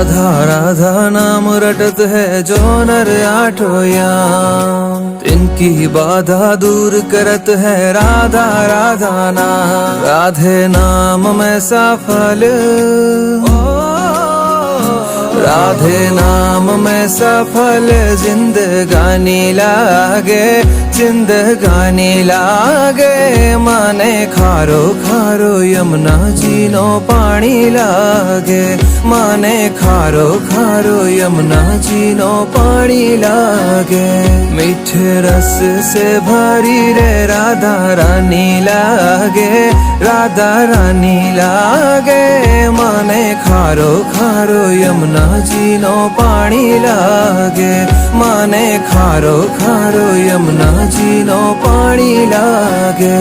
राधा राधा नाम रटत है जो नर आठो याम, इनकी बाधा दूर करत है राधा राधा नाम। राधे नाम में सफल, राधे नाम में सफल जिंदगानी लागे, जिंदगानी लागे। माने खारो खारो यमुना जी नो पानी लागे, माने खारो खारो यमुना जी नो पानी लागे। मीठे रस से भरी रे राधा रानी लागे, राधा रानी लागे। माने खारो खारो यमुना जी नो पानी लागे, माने खारो खारो यमुना जी नो पानी लागे।